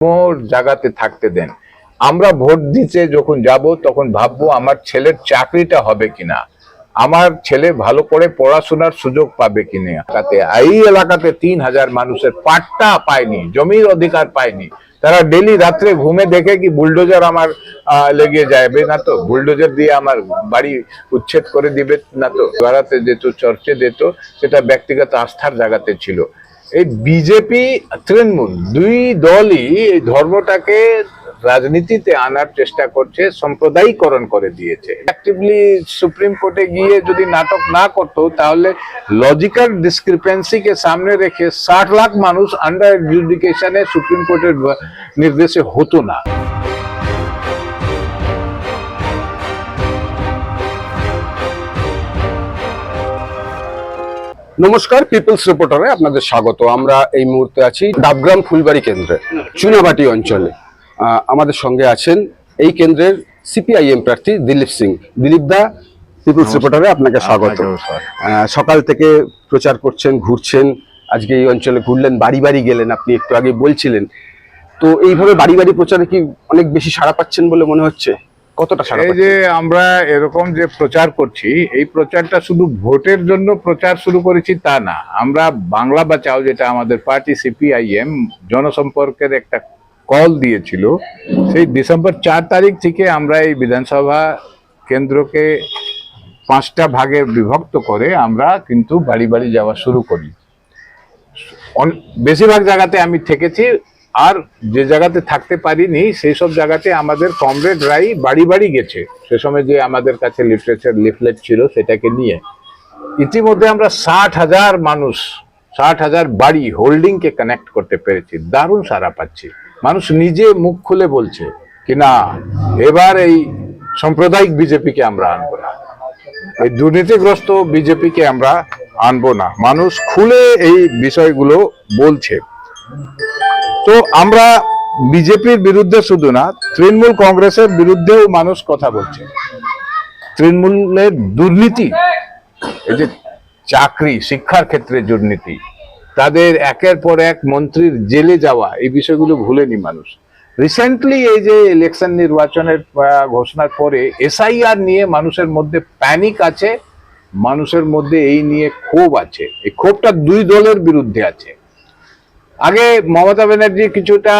মোর জায়গাতে থাকতে দেন। আমরা ভোট দিতে যখন যাব তখন ভাববো আমার ছেলের চাকরিটা হবে কিনা, আমার ছেলে ভালো করে পড়াশোনার সুযোগ পাবে কিনা। এই এলাকাতে 3000 মানুষের পাট্টা পায়নি, জমির অধিকার পায়নি। তারা ডেলি রাত্রে ঘুমে দেখে কি বুলডোজার আমার লেগে যাবে না তো, বুলডোজার দিয়ে আমার বাড়ি উচ্ছেদ করে দিবে না তো। বেড়াতে যেত, চর্চে যেত, সেটা ব্যক্তিগত আস্থার জায়গাতে ছিল। এই বিজেপি তৃণমূল দুই দলই এই ধর্মটাকে রাজনীতিতে আনার চেষ্টা করছে, সম্প্রদায়ীকরণ করে দিয়েছে। অ্যাক্টিভলি সুপ্রিম কোর্টে গিয়ে যদি নাটক না করতো তাহলে লজিক্যাল ডিসক্রিপেন্সিকে সামনে রেখে 60 লাখ মানুষ আন্ডার এডজুডিকেশনে সুপ্রিম কোর্টের নির্দেশে হতো না। নমস্কার, পিপলস রিপোর্টারে আপনাদের স্বাগত। আমরা এই মুহূর্তে আছি ডাবগ্রাম ফুলবাড়ি কেন্দ্রে, চুনাবাটি অঞ্চলে। আমাদের সঙ্গে আছেন এই কেন্দ্রের সিপিআইএম প্রার্থী দিলীপ সিং। দিলীপ দা, পিপলস রিপোর্টারে আপনাকে স্বাগত। সকাল থেকে প্রচার করছেন, ঘুরছেন, আজকে এই অঞ্চলে ঘুরলেন, বাড়ি বাড়ি গেলেন, আপনি একটু আগে বলছিলেন। তো এইভাবে বাড়ি বাড়ি প্রচারে কি অনেক বেশি সাড়া পাচ্ছেন বলে মনে হচ্ছে? কতটা সাড়া? এই যে আমরা এরকম যে প্রচার করছি, এই প্রচারটা শুধু ভোটের জন্য প্রচার শুরু করেছি তা না। আমরা বাংলা বাঁচাও, যেটা আমাদের পার্টি সিপিআইএম জনসম্পর্কের একটা কল দিয়েছিল, সেই ডিসেম্বর 4 তারিখ থেকে আমরা এই বিধানসভা কেন্দ্রকে 5টা ভাগে বিভক্ত করে আমরা কিন্তু বাড়ি বাড়ি যাওয়া শুরু করি। বেশিরভাগ জায়গাতে আমি থেকেছি, আর যে জায়গাতে থাকতে পারিনি সেই সব জায়গাতে আমাদের কমরেডরাই বাড়ি বাড়ি গেছে। সে সময় যে আমাদের কাছে লিফলেট ছিল সেটাকে নিয়ে ইতিমধ্যে আমরা 60,000 মানুষ, 60,000 বাড়ি হোল্ডিংকে কানেক্ট করতে পেরেছি। দারুণ সাড়া পাচ্ছি। মানুষ নিজে মুখ খুলে বলছে কি না, এবার এই সাম্প্রদায়িক বিজেপিকে আমরা আনবো না, এই দুর্নীতিগ্রস্ত বিজেপিকে আমরা আনবো না। মানুষ খুলে এই বিষয়গুলো বলছে। তো আমরা বিজেপির বিরুদ্ধে শুধু না, তৃণমূল কংগ্রেসের বিরুদ্ধেও মানুষ কথা বলছে। তৃণমূলের দুর্নীতি, এই যে চাকরি, শিক্ষার ক্ষেত্রে দুর্নীতি, তাদের একের পর এক মন্ত্রীর জেলে যাওয়া, এই বিষয়গুলো ভুলেনি মানুষ। রিসেন্টলি এই যে ইলেকশন নির্বাচনের ঘোষণার পরে এসআইআর নিয়ে মানুষের মধ্যে প্যানিক আছে, মানুষের মধ্যে এই নিয়ে ক্ষোভ আছে। এই ক্ষোভটা দুই দলের বিরুদ্ধে আছে। আগে মমতা ব্যানার্জি কিছুটা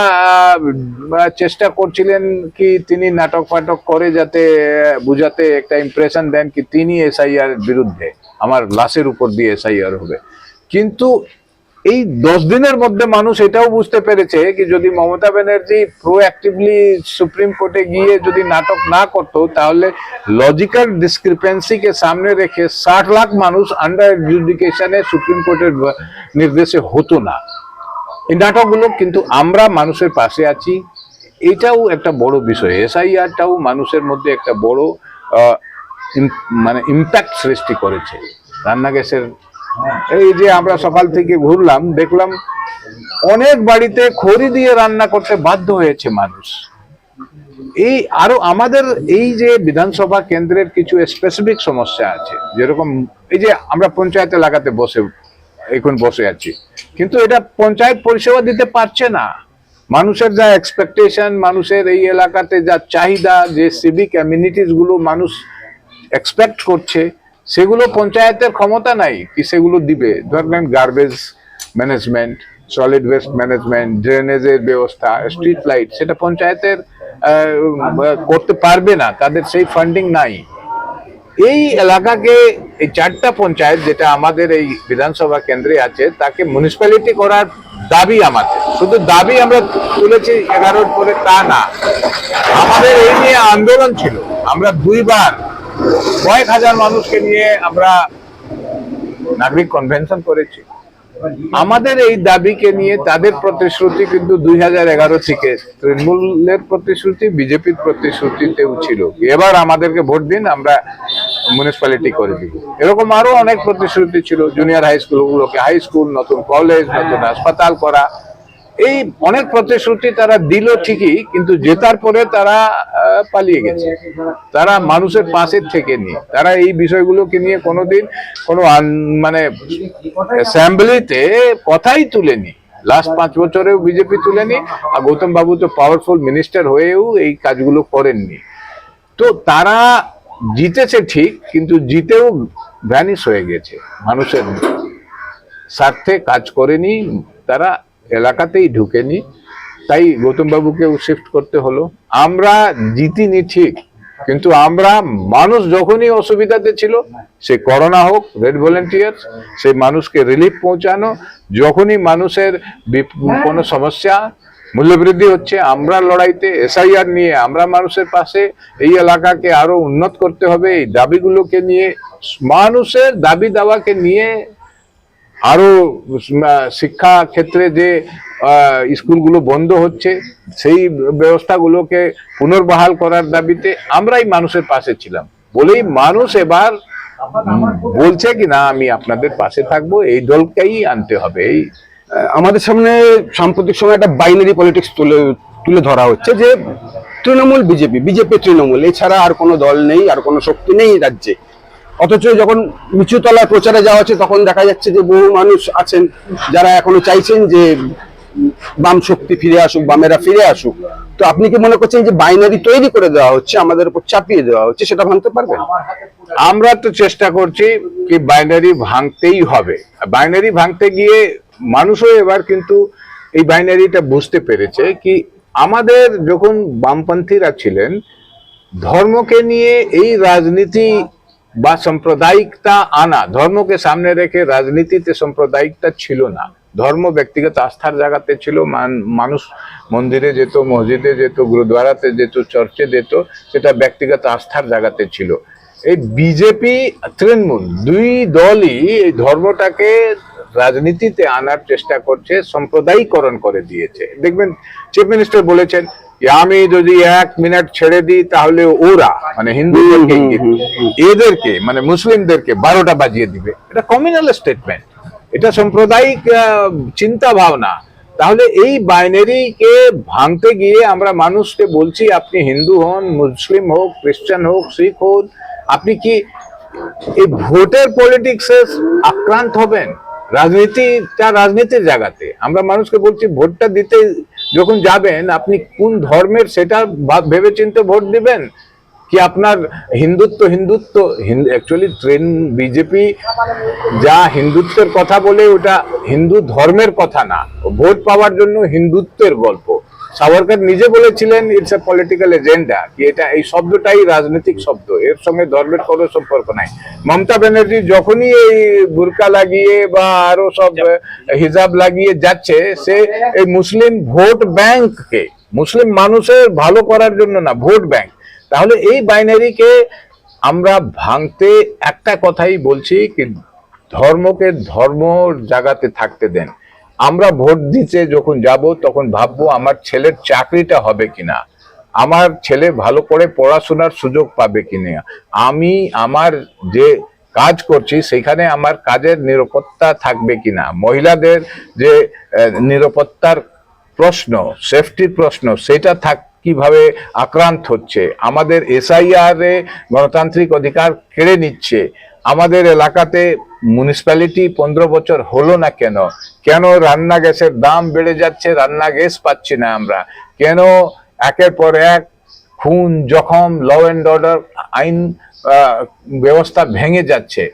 চেষ্টা করছিলেন কি তিনি নাটক ফাটক করে যাতে বুঝাতে একটা ইমপ্রেশন দেন কি তিনি এসআইআর বিরুদ্ধে, আমার লাশের উপর দিয়ে এসআইআর হবে। কিন্তু এই 10 দিনের মধ্যে মানুষ এটাও বুঝতে পেরেছে কি যদি মমতা ব্যানার্জি প্রোঅ্যাক্টিভলি সুপ্রিম কোর্টে গিয়ে যদি নাটক না করতো তাহলে লজিক্যাল ডিসক্রিপেন্সিকে সামনে রেখে 60 লাখ মানুষ আন্ডার এডজুডিকেশনে সুপ্রিম কোর্টের নির্দেশে হতো না। এই নাটকগুলো কিন্তু আমরা মানুষের পাশে আছি, এটাও একটা বড় বিষয়। এসআইআরটাও মানুষের মধ্যে একটা বড় মানে ইম্প্যাক্ট সৃষ্টি করেছে। রান্না গ্যাসের এই যে আমরা সকাল থেকে ঘুরলাম, দেখলাম অনেক বাড়িতে খড়ি দিয়ে রান্না করতে বাধ্য হয়েছে মানুষ। এই আরো আমাদের এই যে বিধানসভা কেন্দ্রের কিছু স্পেসিফিক সমস্যা আছে, যেরকম এই যে আমরা পঞ্চায়েত এলাকাতে এখন বসে আছি, কিন্তু এটা পঞ্চায়েত পরিষেবা দিতে পারছে না। মানুষের যা এক্সপেকটেশন, মানুষের এই এলাকাতে যা চাহিদা, যে সিভিক অ্যামিনিটিস গুলো মানুষ এক্সপেক্ট করছে, সেগুলো পঞ্চায়েতের ক্ষমতা নাই কি সেগুলো দিবে। ধরবেন garbage management, solid waste management, ড্রেনেজের ব্যবস্থা, স্ট্রিট লাইট, সেটা পঞ্চায়েতের করতে পারবে না, তাদের সেই ফান্ডিং নাই। এই এলাকাকে, এই 4টা পঞ্চায়েত যেটা আমাদের এই বিধানসভা কেন্দ্রে আছে, তাকে মিউনিসিপ্যালিটি করার দাবি আমাদের। শুধু দাবি আমরা তুলেছি 11-র পরে তা না, আমাদের এই নিয়ে আন্দোলন ছিল। আমরা 2বার কয়েক হাজার মানুষকে নিয়ে আমরা নাগরিক কনভেনশন করেছি। আমাদের এই দাবিকে নিয়ে তাদের প্রতিশ্রুতি কিন্তু 2011 থেকে তৃণমূলের প্রতিশ্রুতি, বিজেপির প্রতিশ্রুতিতেও ছিল এবার আমাদেরকে ভোট দিন, আমরা মিউনিসিপ্যালিটি করে দিব। এরকম আরো অনেক প্রতিশ্রুতি ছিল। জুনিয়র হাই স্কুলগুলোকে হাই স্কুল, নতুন কলেজ, নতুন হাসপাতাল করা, এই অনেক প্রতিশ্রুতি তারা দিল ঠিকই, কিন্তু জেতার পরে তারা পালিয়ে গেছে। তারা মানুষের পাশে থেকে নি, তারা এই বিষয়গুলোকে নিয়ে কোনোদিন কোনো মানে অ্যাসেম্বলিতে কথাই তুলেনি। লাস্ট 5 বছরেও বিজেপি তুলেনি, আর গৌতম বাবু তো পাওয়ারফুল মিনিস্টার হয়েও এই কাজগুলো করেননি। তো তারা জিতেছে ঠিক, কিন্তু জিতেও ভ্যানিশ হয়ে গেছে, মানুষের স্বার্থে কাজ করেনি, তারা এলাকাতেই ঢুকেনি, তাই গৌতম বাবুকে শিফট করতে হলো। আমরা জিতিনি ঠিক, কিন্তু আমরা মানুষ যখনই অসুবিধাতে ছিল, সে করোনা হোক, রেড ভলেন্টিয়ার, সেই মানুষকে রিলিফ পৌঁছানো, যখনই মানুষের কোনো সমস্যা, মূল্যবৃদ্ধি হচ্ছে, আমরা লড়াইতে এসআইআর নিয়ে আমরা মানুষের পাশে, এই এলাকাকে আরো উন্নত করতে হবে, এই দাবিগুলোকে নিয়ে, মানুষের দাবি দাওয়াকে নিয়ে, আরো শিক্ষা ক্ষেত্রে যে স্কুলগুলো বন্ধ হচ্ছে সেই ব্যবস্থাগুলোকে পুনর্বহাল করার দাবিতে আমরাই মানুষের পাশে ছিলাম বলেই মানুষ এবার বলছে কি না আমি আপনাদের পাশে থাকবো, এই দলকেই আনতে হবে। এই আমাদের সামনে সাম্প্রতিক সময় একটা বাইনারি পলিটিক্স তুলে ধরা হচ্ছে যে তৃণমূল বিজেপি, বিজেপি তৃণমূল, এছাড়া আর কোনো দল নেই, আর কোনো শক্তি নেই রাজ্যে। অথচ যখন নিচুতলার প্রচারে যাওয়া হচ্ছে তখন দেখা যাচ্ছে যে বহু মানুষ আছেন যারা এখনো চাইছেন যে বাম শক্তি ফিরে আসুক, বামেরা ফিরে আসুক। তো আপনি কি মনে করছেন যে বাইনারি তৈরি করে দেওয়া হচ্ছে, আমাদের উপর চাপিয়ে দেওয়া হচ্ছে, সেটা ভাঙতে পারবেন? আমরা তো চেষ্টা করছি কি বাইনারি ভাঙতেই হবে। বাইনারি ভাঙতে গিয়ে মানুষও এবার কিন্তু এই বাইনারিটা বুঝতে পেরেছে কি, আমাদের যখন বামপন্থীরা ছিলেন, ধর্মকে নিয়ে এই রাজনীতি বা সাম্প্রদায়িকতা আনা, ধর্মকে সামনে রেখে রাজনীতিতে সাম্প্রদায়িকতা ছিল না। ধর্ম ব্যক্তিগত আস্থার জায়গাতে ছিল, মানুষ মন্দিরে যেত, মসজিদে যেত, গুরুদ্বারাতে যেত, চার্চে যেত, সেটা ব্যক্তিগত আস্থার জায়গাতে ছিল। এই বিজেপি তৃণমূল দুই দলই এই ধর্মটাকে রাজনীতিতে আনার চেষ্টা করছে, সাম্প্রদায়িকরণ করে দিয়েছে। দেখবেন চিফ মিনিস্টার বলেছেন আমি যদি 1 মিনিট ছেড়ে দিই তাহলে ওরা মানে হিন্দুদেরকে, এদেরকে মানে মুসলিমদেরকে 12টা বাজিয়ে দিবে। এটা কমিউনাল স্টেটমেন্ট, এটা সাম্প্রদায়িক চিন্তা ভাবনা। তাহলে এই বাইনারিকে ভাঙতে গিয়ে আমরা মানুষকে বলছি আপনি হিন্দু হন, মুসলিম হোক, খ্রিস্টান হোক, শিখ হন, আপনি কি এই ভোটের পলিটিক্সে আক্রান্ত হবেন? রাজনীতিটা রাজনীতির জায়গাতে আমরা মানুষকে বলছি ভোটটা দিতে যখন যাবেন আপনি কোন ধর্মের সেটা ভেবে চিন্তে ভোট দিবেন, কি আপনার হিন্দুত্ব অ্যাকচুয়ালি বিজেপি যা হিন্দুত্বের কথা বলে ওটা হিন্দু ধর্মের কথা না, ভোট পাওয়ার জন্য হিন্দুত্বের গল্প। সাভারকর নিজে বলেছিলেন ইটস এ পলিটিক্যাল এজেন্ডা, কি এটা এই শব্দটাই রাজনৈতিক শব্দ, এর সঙ্গে ধর্মের কোনো সম্পর্ক নাই। মমতা ব্যানার্জি যখনই এই বুরকা লাগিয়ে বা আরো সব হিজাব লাগিয়ে যাচ্ছে, সে এই মুসলিম ভোট ব্যাংককে, মুসলিম মানুষের ভালো করার জন্য না, ভোট ব্যাংক। তাহলে এই বাইনারিকে আমরা ভাঙতে একটা কথাই বলছি কি ধর্মকে ধর্ম জায়গাতে থাকতে দেন। আমরা ভোট দিতে যখন যাব তখন ভাববো আমার ছেলের চাকরিটা হবে কিনা, আমার ছেলে ভালো করে পড়াশোনার সুযোগ পাবে কিনা, আমি আমার যে কাজ করছি সেখানে আমার কাজের নিরাপত্তা থাকবে কিনা, মহিলাদের যে নিরাপত্তার প্রশ্ন, সেফটির প্রশ্ন, সেটা কিভাবে আক্রান্ত হচ্ছে, আমাদের এসআইআর এ গণতান্ত্রিক অধিকার কেড়ে নিচ্ছে, আমাদের এলাকাতে মিউনিসিপ্যালিটি 15 বছর হলো না কেন, কেন রান্না গ্যাসের দাম বেড়ে যাচ্ছে, রান্না গ্যাস পাচ্ছি না আমরা, কেন একের পর এক খুন জখম, ল অ্যান্ড অর্ডার আইন ব্যবস্থা ভেঙে যাচ্ছে।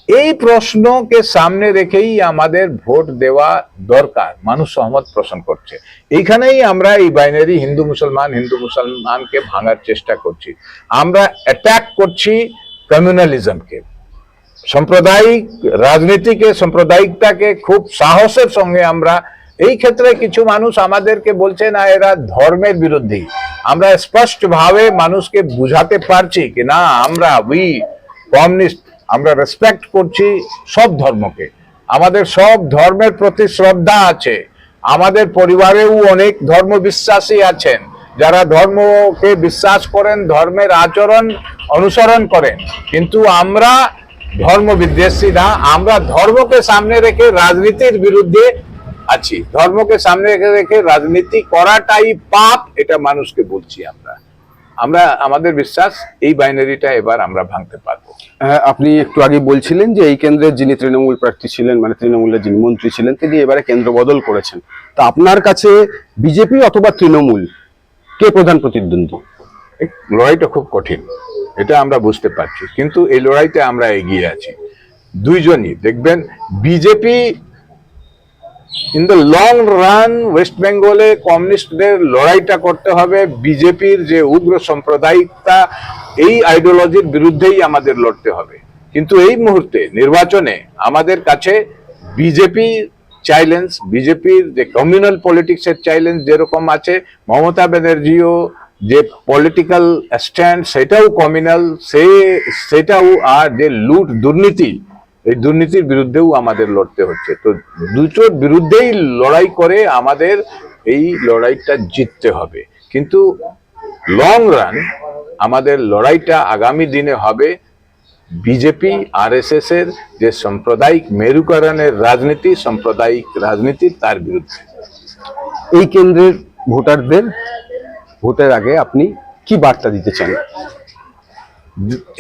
এই প্রশ্নকে সামনে রেখেই আমাদের ভোট দেওয়া দরকার, মানুষ সহমত পোষণ করছে। এইখানেই আমরা এই বাইনারি হিন্দু মুসলমানকে ভাঙার চেষ্টা করছি। আমরা অ্যাটাক করছি কমিউনালিজমকে, সাম্প্রদায়িক রাজনীতিকে, সাম্প্রদায়িকতাকে খুব সাহসের সঙ্গে আমরা এই ক্ষেত্রে কিছু মানুষ আমাদেরকে বলছে না এরা ধর্মের বিরোধী, আমরা স্পষ্ট ভাবে মানুষকে বুঝাতে পারছি কি না আমরা কমিউনিস্ট, আমরা রেসপেক্ট করছি সব ধর্মকে, আমাদের সব ধর্মের প্রতি শ্রদ্ধা আছে, আমাদের পরিবারেও অনেক ধর্ম বিশ্বাসী আছেন যারা ধর্মকে বিশ্বাস করেন, ধর্মের আচরণ অনুসরণ করেন, কিন্তু আমরা ধর্ম বিদ্বেষী না, আমরা ধর্মকে সামনে রেখে রাজনীতির বিরুদ্ধে আছি, ধর্মকে সামনে রেখে রাজনীতি করাটাই পাপ, এটা মানুষকে বলছি আমরা। আমাদের বিশ্বাস এই বাইনারিটা এবার আমরা ভাঙতে পারবো। হ্যাঁ, আপনি একটু আগে বলছিলেন যে এই কেন্দ্রের যিনি তৃণমূল প্রার্থী ছিলেন, মানে তৃণমূলের যিনি মন্ত্রী ছিলেন, তিনি এবারে কেন্দ্র বদল করেছেন। তা আপনার কাছে বিজেপি অথবা তৃণমূল কে প্রধান প্রতিদ্বন্দ্বী? এই লড়াইটা খুব কঠিন, এটা আমরা বুঝতে পারছি, কিন্তু এই লড়াইতে আমরা এগিয়ে আছি দুইজনই। দেখবেন BJP in the long run West বেঙ্গলে কমিউনিস্টদের লড়াইটা করতে হবে, বিজেপির যে উগ্র সাম্প্রদায়িকতা এই আইডিওলজির বিরুদ্ধেই আমাদের লড়তে হবে। কিন্তু এই মুহূর্তে নির্বাচনে আমাদের কাছে বিজেপি চ্যালেঞ্জ, বিজেপির যে কমিউনাল পলিটিক্সের চ্যালেঞ্জ যেরকম আছে, মমতা ব্যানার্জিও যে পলিটিক্যাল স্ট্যান্ড সেটাও কমিউনাল, সেটাও, আর যে লুট দুর্নীতি, এই দুর্নীতির বিরুদ্ধেও আমাদের লড়তে হচ্ছে। তো দুটোর বিরুদ্ধেই লড়াই করে আমাদের এই লড়াইটা জিততে হবে। কিন্তু লং রান আমাদের লড়াইটা আগামী দিনে হবে বিজেপি আরএসএস এর যে সাম্প্রদায়িক মেরুকরণের রাজনীতি, সাম্প্রদায়িক রাজনীতি, তার বিরুদ্ধে। এই কেন্দ্রের ভোটারদের ভোটের আগে আপনি কি বার্তা দিতে চান?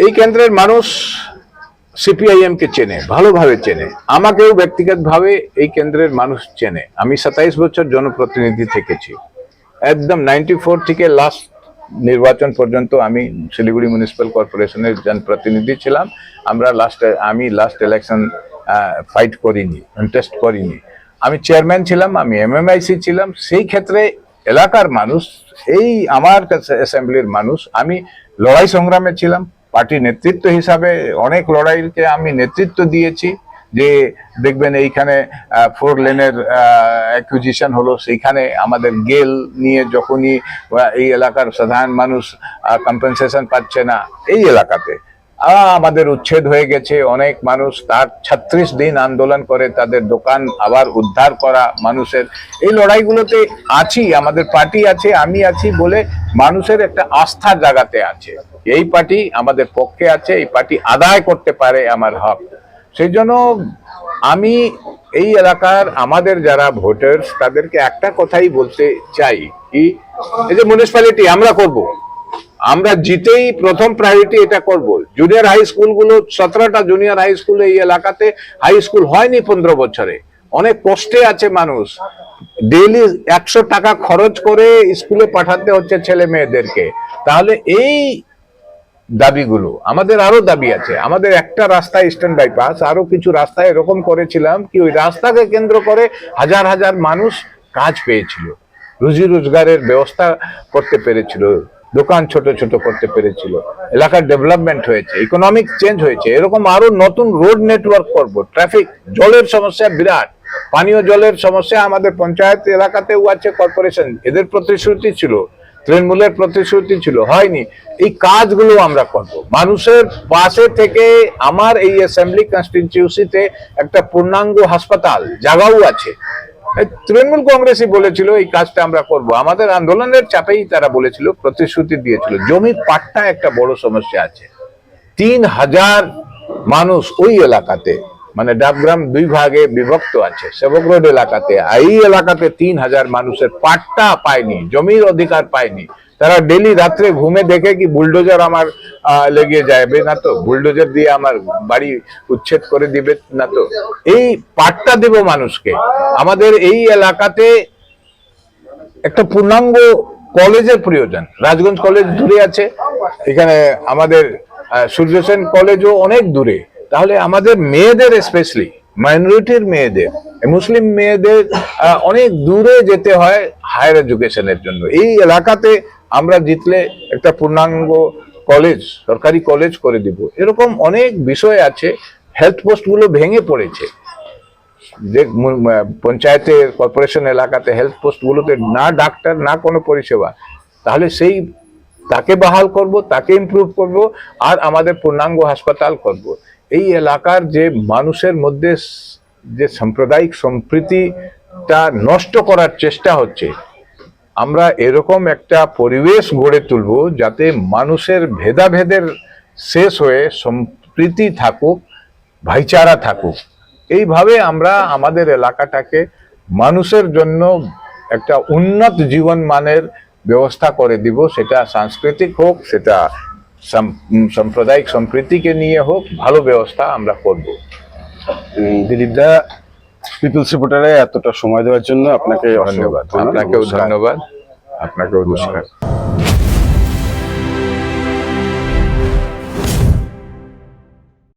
এই কেন্দ্রের মানুষ সিপিআইএম কে চেনে, ভালোভাবে চেনে, আমাকেও ব্যক্তিগতভাবে এই কেন্দ্রের মানুষ চেনে। আমি 27 বছর জনপ্রতিনিধি থেকেছি, একদম 94 থেকে লাস্ট নির্বাচন পর্যন্ত আমি শিলিগুড়ি মিউনিসিপ্যাল কর্পোরেশনের জনপ্রতিনিধি ছিলাম। আমি লাস্ট ইলেকশন ফাইট করিনি, কন্টেস্ট করিনি। আমি চেয়ারম্যান ছিলাম, আমি এমএমআইসি ছিলাম। সেই ক্ষেত্রে এলাকার মানুষ, এই আমার অ্যাসেম্বলির মানুষ, আমি লড়াই সংগ্রামে ছিলাম। পার্টি নেতৃত্ব হিসাবে অনেক লড়াইকে আমি নেতৃত্ব দিয়েছি। যে দেখবেন এইখানে 4 লেনের অ্যাকুইজিশন হলো, সেইখানে আমাদের গেল নিয়ে যখনই এই এলাকার সাধারণ মানুষ কম্পেনসেশন পাচ্ছে না, এই এলাকাতে আমাদের উচ্ছেদ হয়ে গেছে। অনেক মানুষ তার 36 দিন আন্দোলন করে তাদের দোকান আবার উদ্ধার করা মানুষের, এই লড়াইগুলোতে আছি, আমাদের পার্টি আছে, আমি আছি বলে মানুষের একটা আস্থা জাগাতে আছে। এই পার্টি আমাদের পক্ষে আছে, এই পার্টি আদায় করতে পারে আমার হক। সেই জন্য আমি এই এলাকার আমাদের যারা ভোটার্স তাদেরকে একটা কথাই বলতে চাই, কি এই যে মিউনিসিপ্যালিটি আমরা করব, আমরা জিতেই প্রথম প্রায়োরিটি এটা করব। জুনিয়র হাই স্কুলগুলো, 17টা জুনিয়র হাই স্কুল এই এলাকাতে হাই স্কুল হয়নি 15 বছরে, অনেক কষ্টে আছে মানুষ। ডেইলি 100 টাকা খরচ করে স্কুলে পাঠাতে হচ্ছে ছেলে মেয়েদেরকে। তাহলে এই দাবিগুলো, আমাদের আরো দাবি আছে। আমাদের একটা রাস্তা ইস্টার্ন বাইপাস, আরো কিছু রাস্তা এরকম করেছিলাম কি ওই রাস্তাকে কেন্দ্র করে হাজার হাজার মানুষ কাজ পেয়েছিল, রুজি রোজগারের ব্যবস্থা করতে পেরেছিল, দোকান ছোট ছোট করতে পেরেছিল, এলাকার ডেভেলপমেন্ট হয়েছে, ইকোনমিক চেঞ্জ হয়েছে। এরকম আরো নতুন রোড নেটওয়ার্ক করব। ট্রাফিক, জলের সমস্যা বিরাট, পানীয় জলের সমস্যা আমাদের পঞ্চায়েত এলাকাতেও আছে, কর্পোরেশন এদের প্রতিশ্রুতি ছিল, তৃণমূলের প্রতিশ্রুতি ছিল, হয়নি। এই কাজগুলো আমরা করব মানুষের পাশে থেকে। আমার এই অ্যাসেম্বলি কনস্টিটিউন্সিতে একটা পূর্ণাঙ্গ হাসপাতাল জায়গাও আছে। তৃণমূল কংগ্রেসই বলেছিল এই কাজটা আমরা করব, আমাদের আন্দোলনের চাপেই তারা বলেছিল, প্রতিশ্রুতি দিয়েছিল। জমির পাট্টা একটা বড় সমস্যা আছে। 3000 মানুষ ওই এলাকাতে, মানে ডাবগ্রাম 2 ভাগে বিভক্ত আছে, সেবক রোড এলাকাতে, এই এলাকাতে 3000 মানুষের পাট্টা পায়নি, জমির অধিকার পায়নি। তারা ডেলি রাত্রে ঘুমে দেখে কি বুলডোজার আমার লেগে যাবে না তো, বুলডোজার দিয়ে আমার বাড়ি উচ্ছেদ করে দিবে না তো। এই পাট্টা দেব মানুষকে। আমাদের এই এলাকাতে একটা পূর্ণাঙ্গ কলেজের প্রয়োজন। রাজগঞ্জ কলেজ দূরে আছে, এখানে আমাদের সূর্য সেন কলেজও অনেক দূরে। তাহলে আমাদের মেয়েদের, স্পেশালি মাইনরিটির মেয়েদের, মুসলিম মেয়েদের অনেক দূরে যেতে হয় হায়ার এডুকেশনের জন্য। এই এলাকাতে আমরা জিতলে একটা পূর্ণাঙ্গ কলেজ, সরকারি কলেজ করে দিব। এরকম অনেক বিষয় আছে। হেলথ পোস্টগুলো ভেঙে পড়েছে, যে পঞ্চায়েতের কর্পোরেশন এলাকাতে হেলথ পোস্টগুলোতে না ডাক্তার, না কোনো পরিষেবা। তাহলে সেই তাকে বহাল করব, তাকে ইমপ্রুভ করব, আর আমাদের পূর্ণাঙ্গ হাসপাতাল করব। এই এলাকার যে মানুষের মধ্যে যে সাম্প্রদায়িক সম্প্রীতিটা নষ্ট করার চেষ্টা হচ্ছে, আমরা এরকম একটা পরিবেশ গড়ে তুলব যাতে মানুষের ভেদাভেদের শেষ হয়ে সম্প্রীতি থাকুক, ভাইচারা থাকুক। এইভাবে আমরা আমাদের এলাকাটাকে মানুষের জন্য একটা উন্নত জীবন মানের ব্যবস্থা করে দিব, সেটা সাংস্কৃতিক হোক, সেটা সাম্প্রদায়িক সম্প্রীতিকে নিয়ে হোক, ভালো ব্যবস্থা আমরা করব। দিলীপ দা, পিপলস রিপোর্টারে এতটা সময় দেওয়ার জন্য আপনাকে অসংখ্য ধন্যবাদ, আপনাকেও ধন্যবাদ, আপনাকেও নমস্কার।